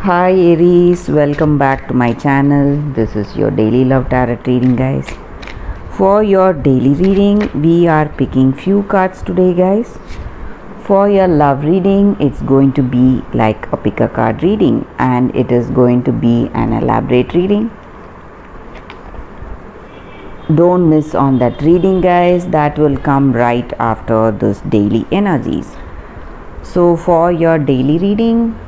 Hi Aries, welcome back to my channel. This is your daily love tarot reading, guys. For your daily reading, we are picking few cards today, guys. For your love reading, it's going to be like a pick a card reading, and it is going to be an elaborate reading. Don't miss on that reading, guys. That will come right after this daily energies. So for your daily reading,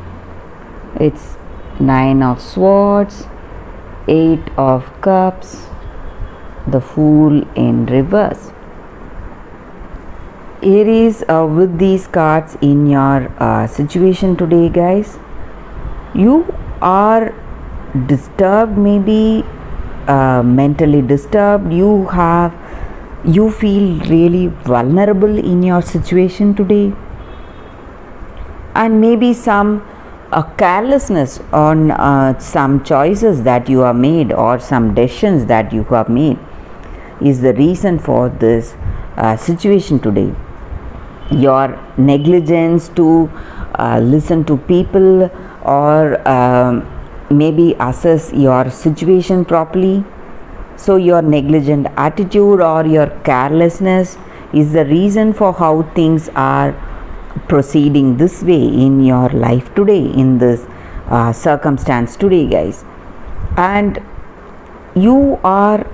it's 9 of Swords, 8 of Cups, the Fool in reverse. Aries, with these cards in your situation today, guys, you are disturbed, maybe mentally disturbed. You feel really vulnerable in your situation today, and maybe some carelessness on some choices that you have made or some decisions that you have made is the reason for this situation today. Your negligence to listen to people or maybe assess your situation properly. So your negligent attitude or your carelessness is the reason for how things are proceeding this way in your life today, in this circumstance today, guys. And you are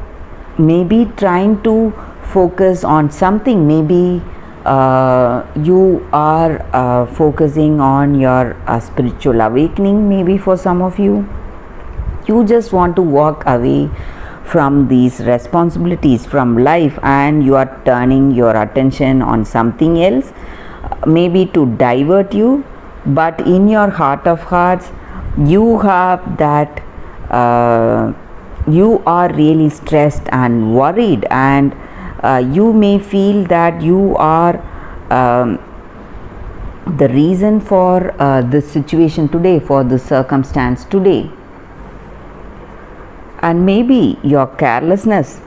maybe trying to focus on something. Maybe you are focusing on your spiritual awakening. Maybe for some of you just want to walk away from these responsibilities from life, and you are turning your attention on something else, maybe to divert you. But in your heart of hearts, you have that you are really stressed and worried, and you may feel that you are the reason for this situation today, for this circumstance today. And maybe your carelessness,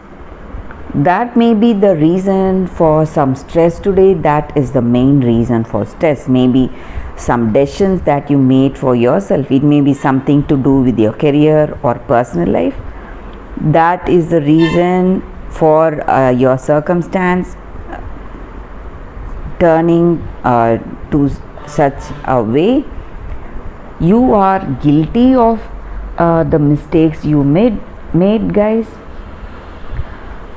that may be the reason for some stress today. That is the main reason for stress. Maybe some decisions that you made for yourself. It may be something to do with your career or personal life. That is the reason for your circumstance turning to such a way. You are guilty of the mistakes you made, guys.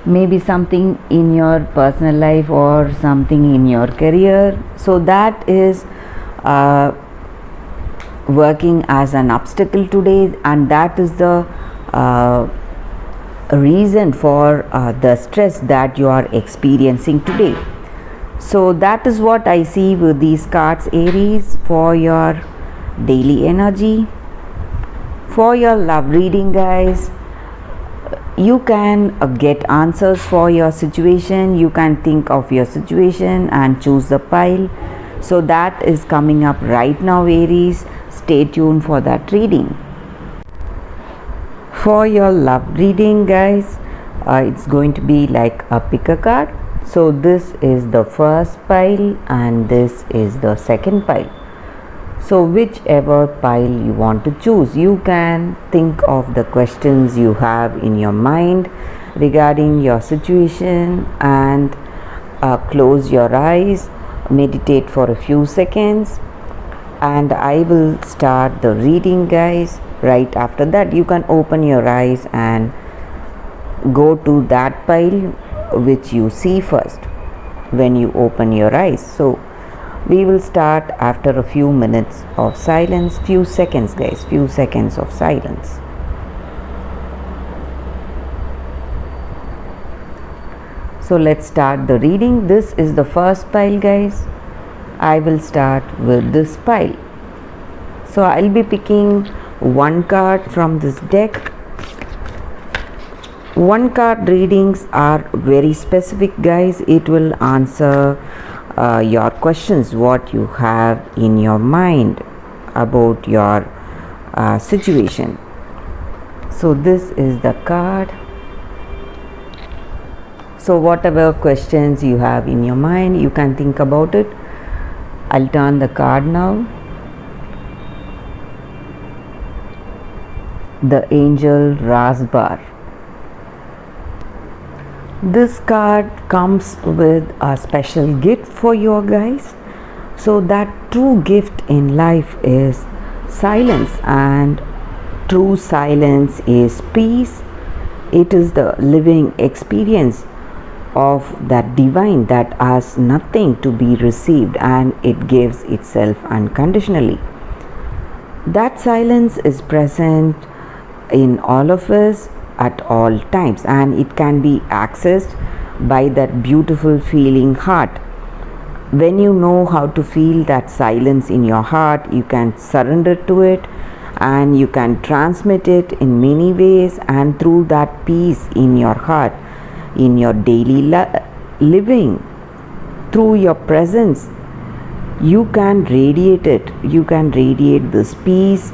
Maybe something in your personal life or something in your career. So that is working as an obstacle today, and that is the reason for the stress that you are experiencing today. So that is what I see with these cards, Aries, for your daily energy. For your love reading, guys, you can get answers for your situation. You can think of your situation and choose the pile. So that is coming up right now, Aries. Stay tuned for that reading. For your love reading, guys, it's going to be like a pick a card. So this is the first pile and this is the second pile. So whichever pile you want to choose, you can think of the questions you have in your mind regarding your situation and close your eyes, meditate for a few seconds, and I will start the reading, guys. Right after that, you can open your eyes and go to that pile which you see first when you open your eyes. So we will start after a few minutes of silence, few seconds, guys, few seconds of silence. So let's start the reading. This is the first pile, guys. I will start with this pile. So I'll be picking one card from this deck. One card readings are very specific, guys. It will answer your questions, what you have in your mind about your situation. So this is the card. So whatever questions you have in your mind, you can think about it. I'll turn the card now. the angel Rasbar. This card comes with a special gift for you guys. So that true gift in life is silence, and true silence is peace. It is the living experience of that divine that asks nothing to be received, and it gives itself unconditionally. That silence is present in all of us at all times, and it can be accessed by that beautiful feeling heart. When you know how to feel that silence in your heart, you can surrender to it, and you can transmit it in many ways, and through that peace in your heart, in your daily living, through your presence, you can radiate it. You can radiate this peace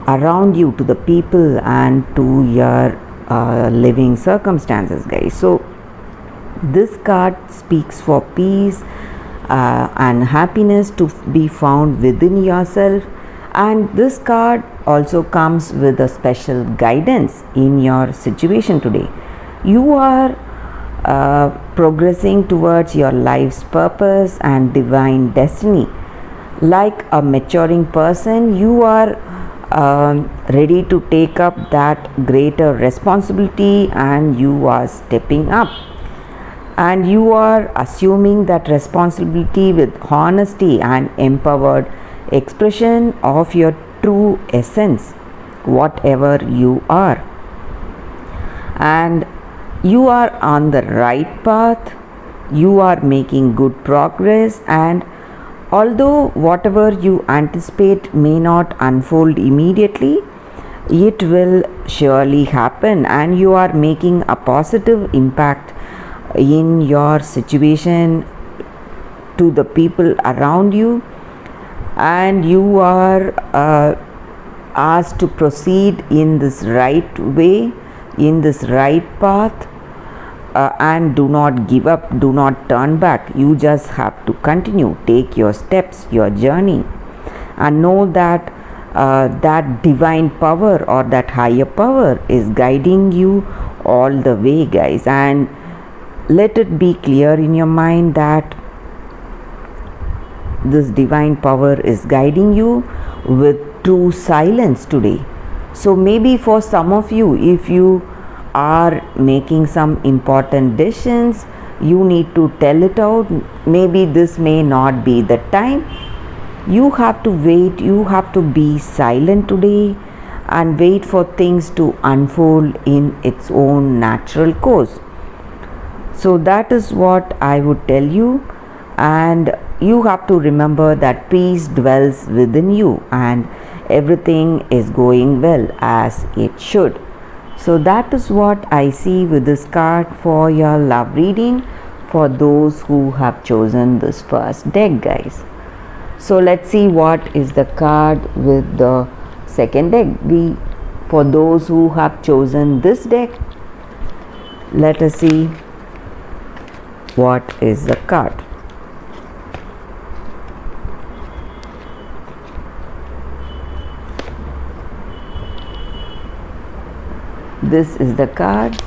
around you to the people and to your living circumstances, guys. So this card speaks for peace and happiness to be found within yourself, and this card also comes with a special guidance in your situation today. You are progressing towards your life's purpose and divine destiny. Like a maturing person, you are ready to take up that greater responsibility, and you are stepping up, and you are assuming that responsibility with honesty and empowered expression of your true essence, whatever you are. And you are on the right path, you are making good progress, and although whatever you anticipate may not unfold immediately, it will surely happen, and you are making a positive impact in your situation to the people around you, and you are asked to proceed in this right way, in this right path, and do not give up, do not turn back. You just have to continue, take your steps, your journey, and know that that divine power or that higher power is guiding you all the way, guys. And let it be clear in your mind that this divine power is guiding you with true silence today. So maybe for some of you, if you are making some important decisions, you need to tell it out. Maybe this may not be the time. You have to wait, you have to be silent today and wait for things to unfold in its own natural course. So that is what I would tell you, and you have to remember that peace dwells within you and everything is going well as it should. So that is what I see with this card for your love reading for those who have chosen this first deck, guys. So let's see what is the card with the second deck. For those who have chosen this deck, let us see what is the card. This is the card.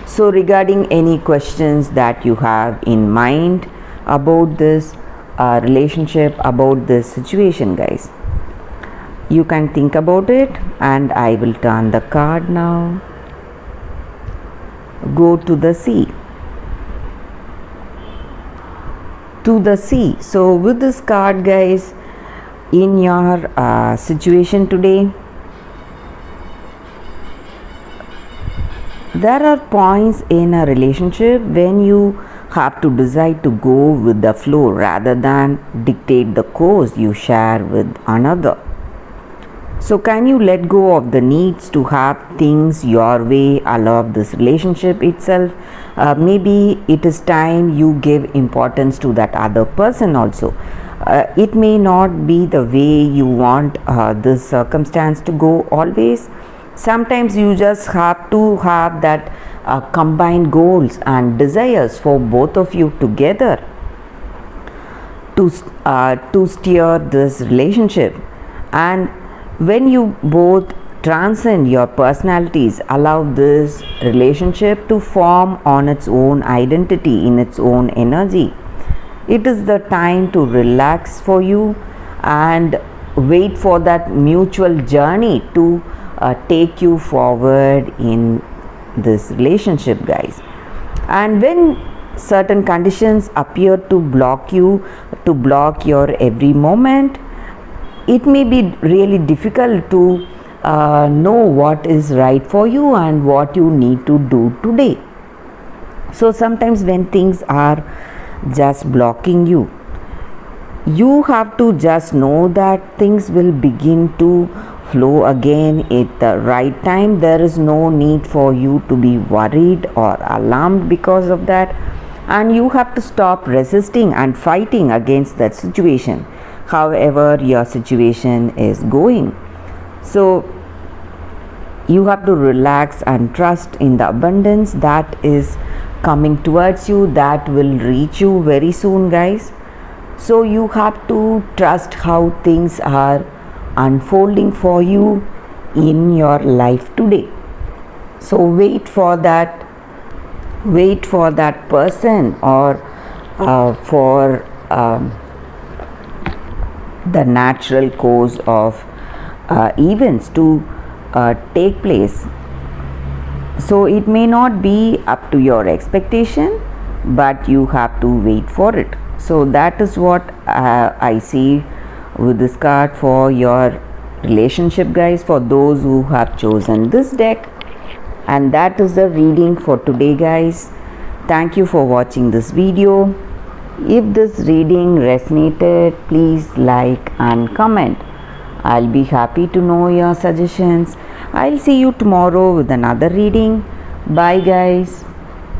So regarding any questions that you have in mind about this relationship, about this situation, guys, you can think about it, and I will turn the card now. Go to the sea. To the sea. So with this card, guys, in your situation today, there are points in a relationship when you have to decide to go with the flow rather than dictate the course you share with another. So can you let go of the needs to have things your way along this relationship itself? Maybe it is time you give importance to that other person also. It may not be the way you want this circumstance to go always. Sometimes you just have to have that combined goals and desires for both of you together to steer this relationship. And when you both transcend your personalities, allow this relationship to form on its own identity, in its own energy. It is the time to relax for you and wait for that mutual journey to take you forward in this relationship, guys. And when certain conditions appear to block you, to block your every moment, it may be really difficult to know what is right for you and what you need to do today. So sometimes when things are just blocking you, you have to just know that things will begin to flow again at the right time. There is no need for you to be worried or alarmed because of that, and you have to stop resisting and fighting against that situation, however your situation is going. So you have to relax and trust in the abundance that is coming towards you, that will reach you very soon, guys. So you have to trust how things are unfolding for you in your life today. So wait for that person, or for the natural course of events to take place. So it may not be up to your expectation, but you have to wait for it. So that is what I see with this card for your relationship, guys, for those who have chosen this deck. And that is the reading for today, guys. Thank you for watching this video. If this reading resonated, please like and comment. I'll be happy to know your suggestions. I'll see you tomorrow with another reading. Bye, guys.